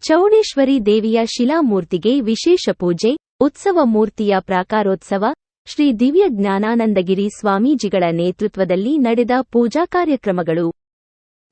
ಚೌಡೇಶ್ವರಿ ದೇವಿಯ ಶಿಲಾಮೂರ್ತಿಗೆ ವಿಶೇಷ ಪೂಜೆ, ಉತ್ಸವ ಮೂರ್ತಿಯ ಪ್ರಾಕಾರೋತ್ಸವ, ಶ್ರೀ ದಿವ್ಯ ಜ್ಞಾನಾನಂದಗಿರಿ ಸ್ವಾಮೀಜಿಗಳ ನೇತೃತ್ವದಲ್ಲಿ ನಡೆದ ಪೂಜಾ ಕಾರ್ಯಕ್ರಮಗಳು.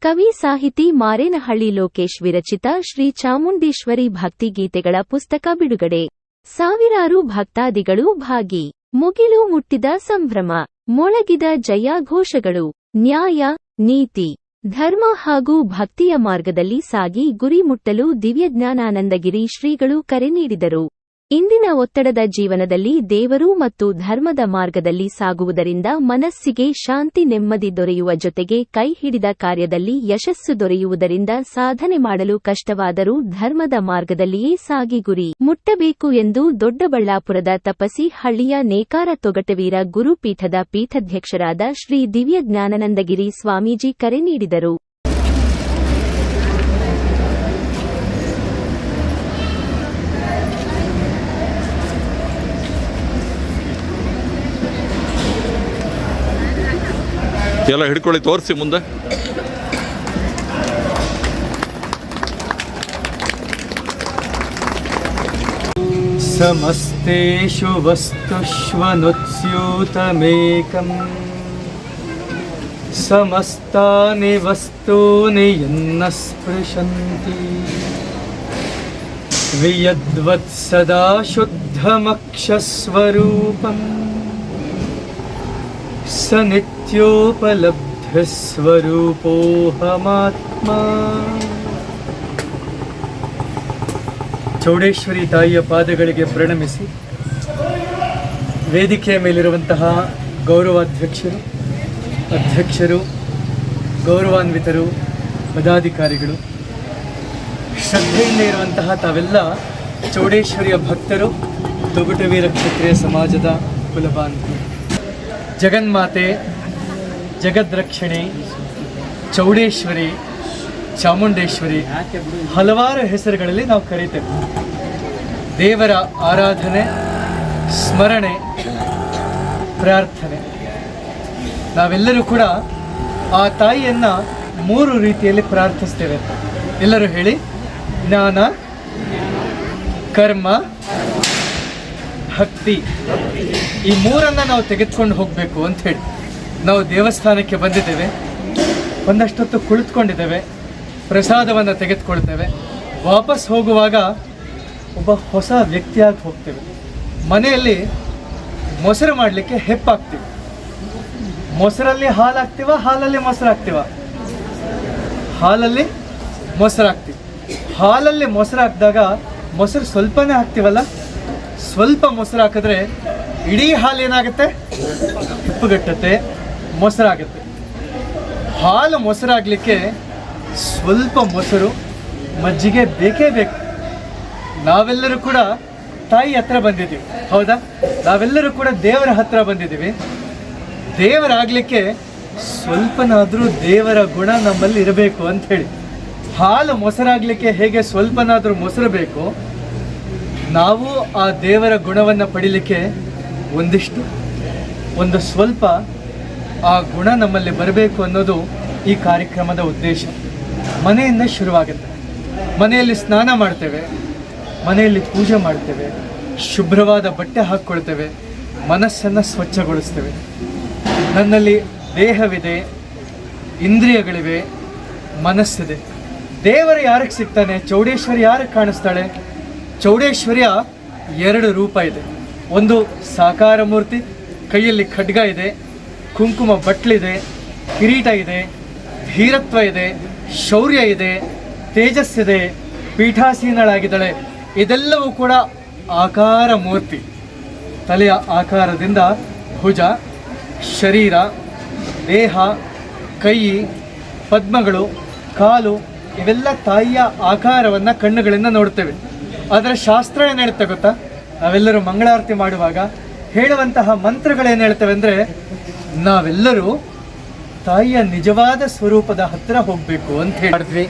ಕವಿ ಸಾಹಿತಿ ಮಾರೇನಹಳ್ಳಿ ಲೋಕೇಶ್ ವಿರಚಿತ ಶ್ರೀ ಚಾಮುಂಡೇಶ್ವರಿ ಭಕ್ತಿಗೀತೆಗಳ ಪುಸ್ತಕ ಬಿಡುಗಡೆ. ಸಾವಿರಾರು ಭಕ್ತಾದಿಗಳು ಭಾಗಿ. ಮುಗಿಲು ಮುಟ್ಟಿದ ಸಂಭ್ರಮ. ಮೊಳಗಿದ ಜಯಘೋಷಗಳು. ನ್ಯಾಯ, ನೀತಿ, ಧರ್ಮ ಹಾಗೂ ಭಕ್ತಿಯ ಮಾರ್ಗದಲ್ಲಿ ಸಾಗಿ ಗುರಿ ಮುಟ್ಟಲು ದಿವ್ಯಜ್ಞಾನಾನಂದಗಿರಿ ಶ್ರೀಗಳು ಕರೆ ನೀಡಿದರು. ಇಂದಿನ ಒತ್ತಡದ ಜೀವನದಲ್ಲಿ ದೇವರು ಮತ್ತು ಧರ್ಮದ ಮಾರ್ಗದಲ್ಲಿ ಸಾಗುವುದರಿಂದ ಮನಸ್ಸಿಗೆ ಶಾಂತಿ, ನೆಮ್ಮದಿ ದೊರೆಯುವ ಜೊತೆಗೆ ಕೈ ಹಿಡಿದ ಕಾರ್ಯದಲ್ಲಿ ಯಶಸ್ಸು ದೊರೆಯುವುದರಿಂದ ಸಾಧನೆ ಮಾಡಲು ಕಷ್ಟವಾದರೂ ಧರ್ಮದ ಮಾರ್ಗದಲ್ಲಿಯೇ ಸಾಗಿ ಗುರಿ ಮುಟ್ಟಬೇಕು ಎಂದು ದೊಡ್ಡಬಳ್ಳಾಪುರದ ತಪಸಿ ಹಳ್ಳಿಯ ನೇಕಾರ ತೊಗಟವೀರ ಗುರುಪೀಠದ ಪೀಠಾಧ್ಯಕ್ಷರಾದ ಶ್ರೀ ದಿವ್ಯ ಜ್ಞಾನಾನಂದಗಿರಿ ಸ್ವಾಮೀಜಿ ಕರೆ ನೀಡಿದರು. ಎಲ್ಲ ಹಿಡ್ಕೊಳ್ಳಿ, ತೋರಿಸಿ ಮುಂದೆ. ಸಮಸ್ತೇಷು ವಸ್ತುಷ್ವನುತ್ಸ್ಯೂತಮೇಕಂ ಸಮಸ್ತಾನಿ ವಸ್ತೂನಿ ಯನ್ನ ಸ್ಪೃಶಂತಿ ವಿಯದ್ವತ್ ಸದಾ ಶುದ್ಧಮಕ್ಷಸ್ವರೂಪಂ ಸ ನಿತ್ಯೋಪಲಬ್ಧಸ್ವರೂಪೋಹಮಾತ್ಮ. ಚೌಡೇಶ್ವರಿ ತಾಯಿಯ ಪಾದಗಳಿಗೆ ಪ್ರಣಮಿಸಿ ವೇದಿಕೆಯ ಮೇಲಿರುವಂತಹ ಅಧ್ಯಕ್ಷರು, ಗೌರವಾನ್ವಿತರು, ಪದಾಧಿಕಾರಿಗಳು, ಶ್ರದ್ಧೆಯಿಂದ ಇರುವಂತಹ ತಾವೆಲ್ಲ ಚೌಡೇಶ್ವರಿಯ ಭಕ್ತರು, ತೊಗಟವೀರ ಕ್ಷತ್ರಿಯ ಸಮಾಜದ ಕುಲಬಾಂಧವರು, ಜಗನ್ಮಾತೆ, ಜಗದ್ರಕ್ಷಣೆ, ಚೌಡೇಶ್ವರಿ, ಚಾಮುಂಡೇಶ್ವರಿ ಹಲವಾರು ಹೆಸರುಗಳಲ್ಲಿ ನಾವು ಕರೀತೇವೆ. ದೇವರ ಆರಾಧನೆ, ಸ್ಮರಣೆ, ಪ್ರಾರ್ಥನೆ. ನಾವೆಲ್ಲರೂ ಕೂಡ ಆ ತಾಯಿಯನ್ನು 3 ರೀತಿಯಲ್ಲಿ ಪ್ರಾರ್ಥಿಸ್ತೇವೆ. ಎಲ್ಲರೂ ಹೇಳಿ: ಜ್ಞಾನ, ಕರ್ಮ, ಭಕ್ತಿ. ಈ 3ಅನ್ನು ನಾವು ತೆಗೆದುಕೊಂಡು ಹೋಗಬೇಕು ಅಂತ ಹೇಳಿ ನಾವು ದೇವಸ್ಥಾನಕ್ಕೆ ಬಂದಿದ್ದೇವೆ. ಒಂದಷ್ಟೊತ್ತು ಕುಳಿತುಕೊಂಡಿದ್ದೇವೆ, ಪ್ರಸಾದವನ್ನು ತೆಗೆದುಕೊಳ್ತೇವೆ. ವಾಪಸ್ ಹೋಗುವಾಗ ಒಬ್ಬ ಹೊಸ ವ್ಯಕ್ತಿಯಾಗಿ ಹೋಗ್ತೇವೆ. ಮನೆಯಲ್ಲಿ ಮೊಸರು ಮಾಡಲಿಕ್ಕೆ ಹೆಪ್ಪಾಗ್ತೀವಿ. ಮೊಸರಲ್ಲಿ ಹಾಲು ಹಾಕ್ತೀವ, ಹಾಲಲ್ಲಿ ಮೊಸರು ಹಾಕ್ತೀವ? ಹಾಲಲ್ಲಿ ಮೊಸರು ಹಾಕ್ತೀವಿ. ಹಾಲಲ್ಲಿ ಮೊಸರು ಹಾಕಿದಾಗ ಮೊಸರು ಸ್ವಲ್ಪನೇ ಹಾಕ್ತೀವಲ್ಲ, ಸ್ವಲ್ಪ ಮೊಸರು ಹಾಕಿದ್ರೆ ಇಡೀ ಹಾಲು ಏನಾಗುತ್ತೆ? ಹೆಪ್ಪುಗಟ್ಟುತ್ತೆ, ಮೊಸರಾಗುತ್ತೆ. ಹಾಲು ಮೊಸರಾಗಲಿಕ್ಕೆ ಸ್ವಲ್ಪ ಮೊಸರು, ಮಜ್ಜಿಗೆ ಬೇಕೇ ಬೇಕು. ನಾವೆಲ್ಲರೂ ಕೂಡ ತಾಯಿ ಹತ್ರ ಬಂದಿದ್ದೀವಿ, ಹೌದಾ? ನಾವೆಲ್ಲರೂ ಕೂಡ ದೇವರ ಹತ್ರ ಬಂದಿದ್ದೀವಿ. ದೇವರಾಗಲಿಕ್ಕೆ ಸ್ವಲ್ಪನಾದರೂ ದೇವರ ಗುಣ ನಮ್ಮಲ್ಲಿ ಇರಬೇಕು ಅಂಥೇಳಿ. ಹಾಲು ಮೊಸರಾಗಲಿಕ್ಕೆ ಹೇಗೆ ಸ್ವಲ್ಪನಾದರೂ ಮೊಸರು ಬೇಕು, ನಾವು ಆ ದೇವರ ಗುಣವನ್ನು ಪಡೀಲಿಕ್ಕೆ ಒಂದು ಸ್ವಲ್ಪ ಆ ಗುಣ ನಮ್ಮಲ್ಲಿ ಬರಬೇಕು ಅನ್ನೋದು ಈ ಕಾರ್ಯಕ್ರಮದ ಉದ್ದೇಶ. ಮನೆಯಿಂದ ಶುರುವಾಗುತ್ತೆ. ಮನೆಯಲ್ಲಿ ಸ್ನಾನ ಮಾಡ್ತೇವೆ, ಮನೆಯಲ್ಲಿ ಪೂಜೆ ಮಾಡ್ತೇವೆ, ಶುಭ್ರವಾದ ಬಟ್ಟೆ ಹಾಕ್ಕೊಳ್ತೇವೆ, ಮನಸ್ಸನ್ನು ಸ್ವಚ್ಛಗೊಳಿಸ್ತೇವೆ. ನನ್ನಲ್ಲಿ ದೇಹವಿದೆ, ಇಂದ್ರಿಯಗಳಿವೆ, ಮನಸ್ಸಿದೆ. ದೇವರು ಯಾರಿಗೆ ಸಿಗ್ತಾನೆ? ಚೌಡೇಶ್ವರಿ ಯಾರಿಗೆ ಕಾಣಿಸ್ತಾಳೆ? ಚೌಡೇಶ್ವರಿಯ 2 ರೂಪ ಇದೆ. ಒಂದು ಸಾಕಾರ ಮೂರ್ತಿ, ಕೈಯಲ್ಲಿ ಖಡ್ಗ ಇದೆ, ಕುಂಕುಮ ಬಟ್ಲಿದೆ, ಕಿರೀಟ ಇದೆ, ಧೀರತ್ವ ಇದೆ, ಶೌರ್ಯ ಇದೆ, ತೇಜಸ್ಸಿದೆ, ಪೀಠಾಸೀನಳಾಗಿದ್ದಾಳೆ. ಇದೆಲ್ಲವೂ ಕೂಡ ಆಕಾರ ಮೂರ್ತಿ. ತಲೆಯ ಆಕಾರದಿಂದ ಭುಜ, ಶರೀರ, ದೇಹ, ಕೈ, ಪದ್ಮಗಳು, ಕಾಲು ಇವೆಲ್ಲ ತಾಯಿಯ ಆಕಾರವನ್ನು ಕಣ್ಣುಗಳಿಂದ ನೋಡ್ತೇವೆ. ಅದರ ಶಾಸ್ತ್ರ ಏನು ಹೇಳುತ್ತೆ ಗೊತ್ತಾ? ನಾವೆಲ್ಲರೂ ಮಂಗಳಾರತಿ ಮಾಡುವಾಗ ಹೇಳುವಂತಹ ಮಂತ್ರಗಳೇನು ಹೇಳ್ತೇವೆ ಅಂದರೆ, ನಾವೆಲ್ಲರೂ ತಾಯಿಯ ನಿಜವಾದ ಸ್ವರೂಪದ ಹತ್ತಿರ ಹೋಗಬೇಕು ಅಂತ ಹೇಳಿದ್ವಿ.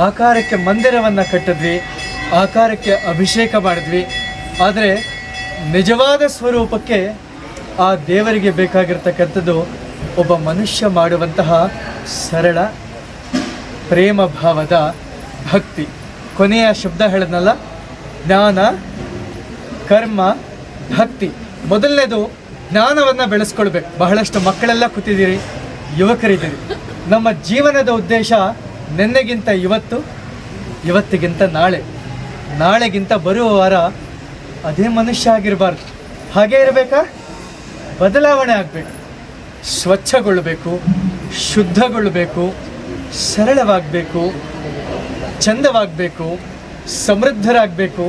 ಆಕಾರಕ್ಕೆ ಮಂದಿರವನ್ನು ಕಟ್ಟಿದ್ವಿ, ಆಕಾರಕ್ಕೆ ಅಭಿಷೇಕ ಮಾಡಿದ್ವಿ. ಆದರೆ ನಿಜವಾದ ಸ್ವರೂಪಕ್ಕೆ ಆ ದೇವರಿಗೆ ಬೇಕಾಗಿರ್ತಕ್ಕಂಥದ್ದು ಒಬ್ಬ ಮನುಷ್ಯ ಮಾಡುವಂತಹ ಸರಳ ಪ್ರೇಮ ಭಾವದ ಭಕ್ತಿ. ಕೊನೆಯ ಶಬ್ದ ಹೇಳಿದ್ನಲ್ಲ, ಜ್ಞಾನ, ಕರ್ಮ, ಭಕ್ತಿ. ಮೊದಲನೇದು ಜ್ಞಾನವನ್ನು ಬೆಳೆಸ್ಕೊಳ್ಬೇಕು. ಬಹಳಷ್ಟು ಮಕ್ಕಳೆಲ್ಲ ಕೂತಿದ್ದೀರಿ, ಯುವಕರಿದ್ದೀರಿ. ನಮ್ಮ ಜೀವನದ ಉದ್ದೇಶ ನಿನ್ನೆಗಿಂತ ಇವತ್ತು, ಇವತ್ತಿಗಿಂತ ನಾಳೆ, ನಾಳೆಗಿಂತ ಬರುವ ವಾರ ಅದೇ ಮನುಷ್ಯ ಆಗಿರಬಾರ್ದು. ಹಾಗೇ ಇರಬೇಕಾ? ಬದಲಾವಣೆ ಆಗಬೇಕು, ಸ್ವಚ್ಛಗೊಳ್ಳಬೇಕು, ಶುದ್ಧಗೊಳ್ಳಬೇಕು, ಸರಳವಾಗಬೇಕು, ಚಂದವಾಗಬೇಕು, ಸಮೃದ್ಧರಾಗಬೇಕು,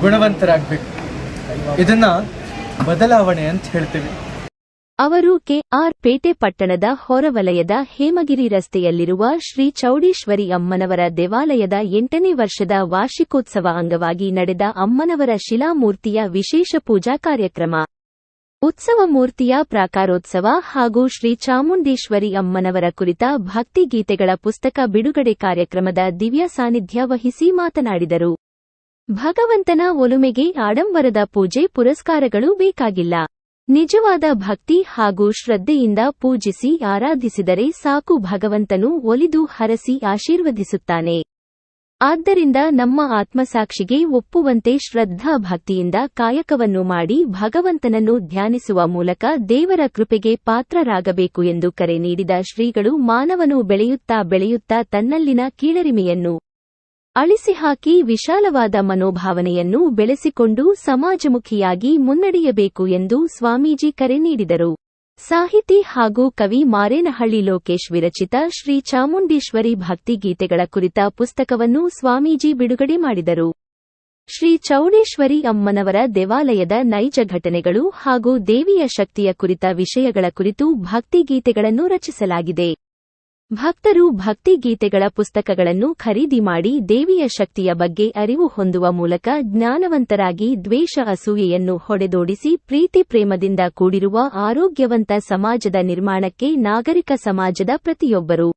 ಗುಣವಂತರಾಗಬೇಕು. ಇದನ್ನು ಬದಲಾವಣೆ ಅಂತ ಹೇಳ್ತೀವಿ. ಅವರು ಕೆಆರ್ ಪೇಟೆ ಪಟ್ಟಣದ ಹೊರವಲಯದ ಹೇಮಗಿರಿ ರಸ್ತೆಯಲ್ಲಿರುವ ಶ್ರೀ ಚೌಡೇಶ್ವರಿ ಅಮ್ಮನವರ ದೇವಾಲಯದ 8ನೇ ವರ್ಷದ ವಾರ್ಷಿಕೋತ್ಸವ ಅಂಗವಾಗಿ ನಡೆದ ಅಮ್ಮನವರ ಶಿಲಾಮೂರ್ತಿಯ ವಿಶೇಷ ಪೂಜಾ ಕಾರ್ಯಕ್ರಮ, ಉತ್ಸವ ಮೂರ್ತಿಯ ಪ್ರಾಕಾರೋತ್ಸವ ಹಾಗೂ ಶ್ರೀ ಚಾಮುಂಡೇಶ್ವರಿ ಅಮ್ಮನವರ ಕುರಿತ ಭಕ್ತಿಗೀತೆಗಳ ಪುಸ್ತಕ ಬಿಡುಗಡೆ ಕಾರ್ಯಕ್ರಮದ ದಿವ್ಯ ಸಾನ್ನಿಧ್ಯ ವಹಿಸಿ ಮಾತನಾಡಿದರು. ಭಗವಂತನ ಒಲುಮೆಗೆ ಆಡಂಬರದ ಪೂಜೆ ಪುರಸ್ಕಾರಗಳು ಬೇಕಾಗಿಲ್ಲ. ನಿಜವಾದ ಭಕ್ತಿ ಹಾಗೂ ಶ್ರದ್ಧೆಯಿಂದ ಪೂಜಿಸಿ ಆರಾಧಿಸಿದರೆ ಸಾಕು, ಭಗವಂತನು ಒಲಿದು ಹರಸಿ ಆಶೀರ್ವದಿಸುತ್ತಾನೆ. ಆದ್ದರಿಂದ ನಮ್ಮ ಆತ್ಮಸಾಕ್ಷಿಗೆ ಒಪ್ಪುವಂತೆ ಶ್ರದ್ಧಾ ಭಕ್ತಿಯಿಂದ ಕಾಯಕವನ್ನು ಮಾಡಿ ಭಗವಂತನನ್ನು ಧ್ಯಾನಿಸುವ ಮೂಲಕ ದೇವರ ಕೃಪೆಗೆ ಪಾತ್ರರಾಗಬೇಕು ಎಂದು ಕರೆ ನೀಡಿದ ಶ್ರೀಗಳು, ಮಾನವನು ಬೆಳೆಯುತ್ತಾ ಬೆಳೆಯುತ್ತಾ ತನ್ನಲ್ಲಿನ ಕೀಳರಿಮೆಯನ್ನು ಅಳಿಸಿಹಾಕಿ ವಿಶಾಲವಾದ ಮನೋಭಾವನೆಯನ್ನು ಬೆಳೆಸಿಕೊಂಡು ಸಮಾಜಮುಖಿಯಾಗಿ ಮುನ್ನಡೆಯಬೇಕು ಎಂದು ಸ್ವಾಮೀಜಿ ಕರೆ ನೀಡಿದರು. ಸಾಹಿತಿ ಹಾಗೂ ಕವಿ ಮಾರೇನಹಳ್ಳಿ ಲೋಕೇಶ್ ವಿರಚಿತ ಶ್ರೀ ಚಾಮುಂಡೇಶ್ವರಿ ಭಕ್ತಿಗೀತೆಗಳ ಕುರಿತ ಪುಸ್ತಕವನ್ನು ಸ್ವಾಮೀಜಿ ಬಿಡುಗಡೆ ಮಾಡಿದರು. ಶ್ರೀ ಚೌಡೇಶ್ವರಿ ಅಮ್ಮನವರ ದೇವಾಲಯದ ನೈಜ ಘಟನೆಗಳು ಹಾಗೂ ದೇವಿಯ ಶಕ್ತಿಯ ಕುರಿತ ವಿಷಯಗಳ ಕುರಿತು ಭಕ್ತಿಗೀತೆಗಳನ್ನು ರಚಿಸಲಾಗಿದೆ. ಭಕ್ತರು ಭಕ್ತಿಗೀತೆಗಳ ಪುಸ್ತಕಗಳನ್ನು ಖರೀದಿ ಮಾಡಿ ದೇವಿಯ ಶಕ್ತಿಯ ಬಗ್ಗೆ ಅರಿವು ಹೊಂದುವ ಮೂಲಕ ಜ್ಞಾನವಂತರಾಗಿ ದ್ವೇಷ ಅಸೂಯೆಯನ್ನು ಹೊಡೆದೋಡಿಸಿ ಪ್ರೀತಿ ಪ್ರೇಮದಿಂದ ಕೂಡಿರುವ ಆರೋಗ್ಯವಂತ ಸಮಾಜದ ನಿರ್ಮಾಣಕ್ಕೆ ನಾಗರಿಕ ಸಮಾಜದ ಪ್ರತಿಯೊಬ್ಬರೂ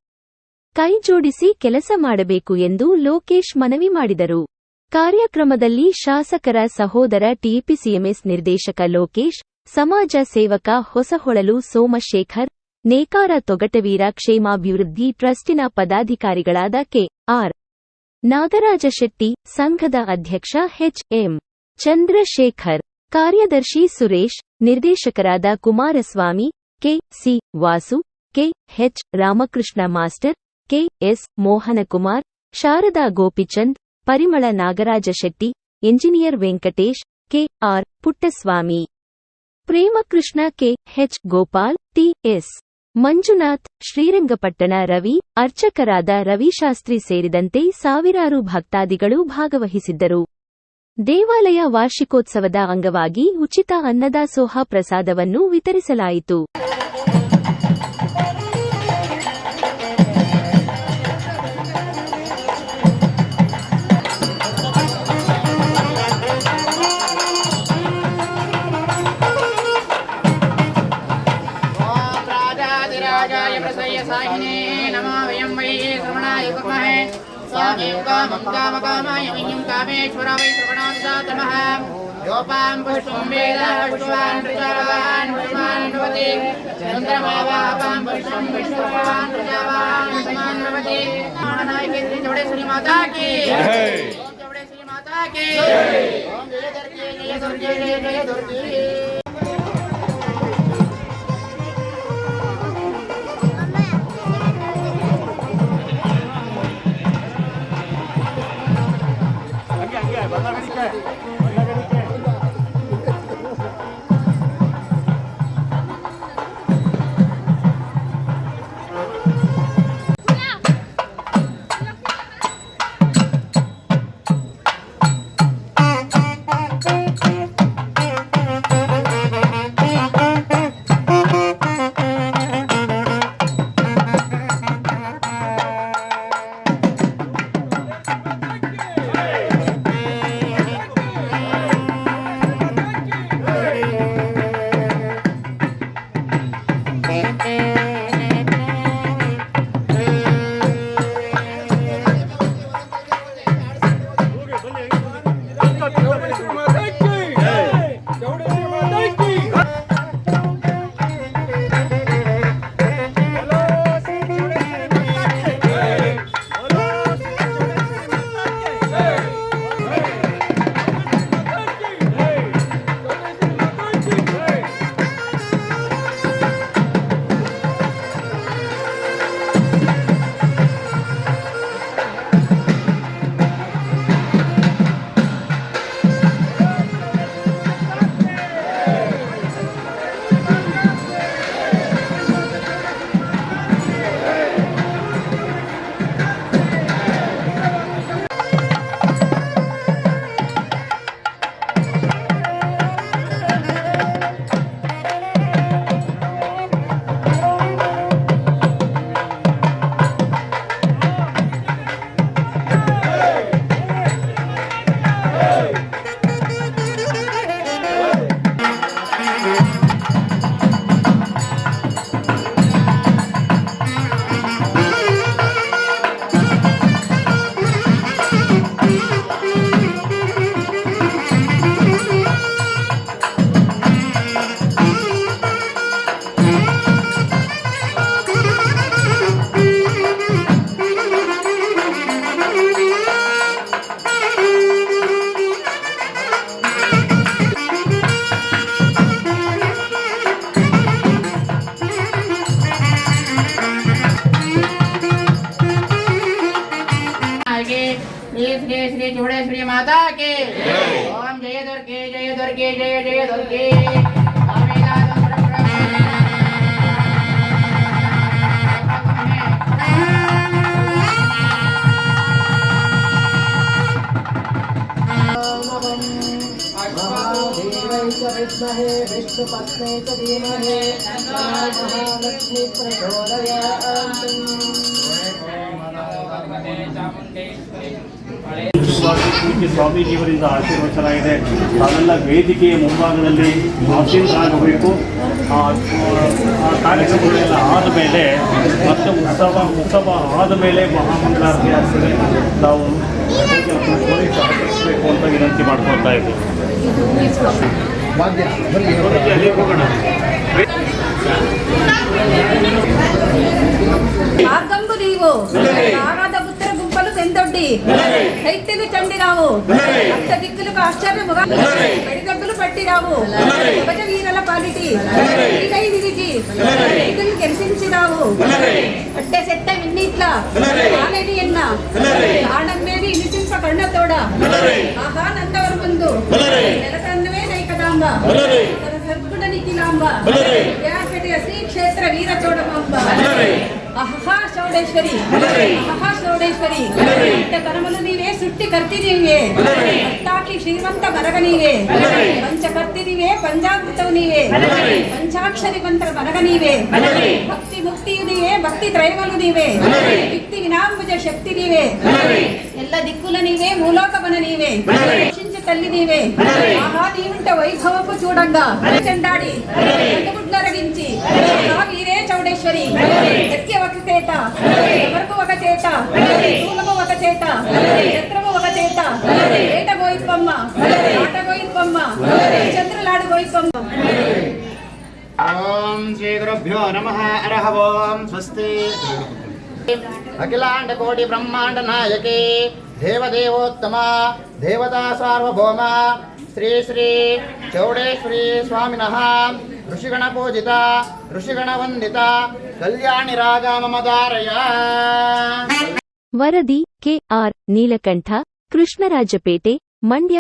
ಕೈಜೋಡಿಸಿ ಕೆಲಸ ಮಾಡಬೇಕು ಎಂದು ಲೋಕೇಶ್ ಮನವಿ ಮಾಡಿದರು. ಕಾರ್ಯಕ್ರಮದಲ್ಲಿ ಶಾಸಕರ ಸಹೋದರ ಟಿಪಿಸಿಎಂಎಸ್ ನಿರ್ದೇಶಕ ಲೋಕೇಶ್, ಸಮಾಜ ಸೇವಕ ಹೊಸಹೊಳಲು ಸೋಮಶೇಖರ್, ನೇಕಾರ ತೊಗಟವೀರ ಕ್ಷೇಮಾಭಿವೃದ್ಧಿ ಟ್ರಸ್ಟಿನ ಪದಾಧಿಕಾರಿಗಳಾದ ಕೆ.ಆರ್. ನಾಗರಾಜ ಶೆಟ್ಟಿ, ಸಂಘದ ಅಧ್ಯಕ್ಷ ಎಚ್.ಎಂ. ಚಂದ್ರಶೇಖರ್, ಕಾರ್ಯದರ್ಶಿ ಸುರೇಶ್, ನಿರ್ದೇಶಕರಾದ Kumaraswamy, K C. Vasu, K H. Ramakrishna master, K S. Mohanakumar, Sharada Gopichand, Parimala Nagaraja Shetty, engineer Venkatesh, K R. Puttaswamy, Premakrishna, K H. Gopal, T S. Manjunath, Srirangapatna Ravi, ಅರ್ಚಕರಾದ ರವಿಶಾಸ್ತ್ರಿ ಸೇರಿದಂತೆ ಸಾವಿರಾರು ಭಕ್ತಾದಿಗಳು ಭಾಗವಹಿಸಿದ್ದರು. ದೇವಾಲಯ ವಾರ್ಷಿಕೋತ್ಸವದ ಅಂಗವಾಗಿ ಉಚಿತ ಅನ್ನದಾಸೋಹ ಪ್ರಸಾದವನ್ನು ವಿತರಿಸಲಾಯಿತು. नमो वयं वै श्रवणाय कुर्महे स्वामेव कामं कामकामाय वयं कामेश्वर वै श्रवणादसातमः योपां पुष्पं वेद पुष्पवान् प्रजावान् पुष्पान् भवति चन्द्रमावापां पुष्पं विश्ववान् प्रजावान् पुष्पान् भवति महानायकी श्री चौडेश्वरी माता की जय। ओम चौडेश्वरी माता की जय। ओम जय दुर्गे जय दुर्गे जय दुर्गे। श्री श्री श्री चौड़ेश्वरी माता के ओम जय दुर्गे जय दुर्गे जय जय दुर्गे विद्महे विष्णुपत्ने च धीमहि महालक्ष्मी प्रचोदयात् ಸ್ವಾಮೀಜಿಯವರಿಂದ ಆಶೀರ್ವಚನಾಗಿದೆ. ತಾವೆಲ್ಲ ವೇದಿಕೆಯ ಮುಂಭಾಗದಲ್ಲಿ ಆಸೀನರಾಗಬೇಕು. ಆ ಕಾರ್ಯಕ್ರಮಗಳೆಲ್ಲ ಆದ ಮೇಲೆ ಮತ್ತೆ ಉತ್ಸವ ಆದ ಮೇಲೆ ಮಹಾಮಂಗಳಾರತಿ ಆಗ್ತದೆ. ನಾವು ಸಹಕರಿಸಬೇಕು ಅಂತ ವಿನಂತಿ ಮಾಡ್ಕೊಳ್ತಾ ಇದ್ದೀವಿ. మార్గంబు నీవు నారద పుత్ర గుంపలు తెందొడ్డి దైత్యులు చండిరావు అష్ట దిక్కులకు ఆశ్చర్యముగా పెడిదబ్బులు పట్టిరావు గజ వీరల పాలిటి వీరై విరిచి రైతులు గెలిపించిరావు అట్టే చెత్త విన్నీట్ల ఆనడి ఎన్న ఆడం మీద ఇనిచింప కన్నతోడ ఆహా నందవర ముందు నెలకన్నవే నైకదాంబ సర్గుణ నిఖిలాంబ వ్యాపటి శ్రీ క్షేత్ర వీర చోడమాంబ అహహా చౌడేశ్వరి అహహా చౌడేశ్వరి కర్మలు నీవే సృష్టి కర్తి నీవే భక్తాకి శ్రీమంత మరగ నీవే పంచకర్తి నీవే పంచామృతం నీవే పంచాక్షరి మంత్ర మరగ నీవే భక్తి ముక్తి నీవే భక్తి త్రైవలు నీవే యుక్తి వినాంబుజ శక్తి నీవే ఎల్ల దిక్కుల నీవే మూలోకమన నీవే రక్షించు తల్లి నీవే ఆహా నీవుంట వైభవపు చూడంగా చెండాడి రగించి వీరే చౌడేశ్వరి సత్య ఒక చేత వరకు ఒక చేత శూలము ఒక చేత చంద్రము ఒక చేత ఏట గోయిప్పమ్మ ఆట గోయిప్పమ్మ చంద్రలాడు గోయిప్పమ్మ. ఓం శ్రీ గురుభ్యో నమః హరః ఓం స్వస్తి. అఖిలాండ కోటి బ్రహ్మాండ నాయకే దేవదేవోత్తమ దేవతా సార్వభౌమ శ్రీ శ్రీ చౌడేశ్వరి స్వామినః ಋಷಿಗಣ ಪೂಜಿತ ಋಷಿಗಣ ವಂದಿತ ಕಲ್ಯಾಣಿ ರಾಗ ಮಮ ಧಾರಯ. ವರದಿ ಕೆಆರ್ ನೀಲಕಂಠ, ಕೃಷ್ಣರಾಜಪೇಟೆ, ಮಂಡ್ಯ.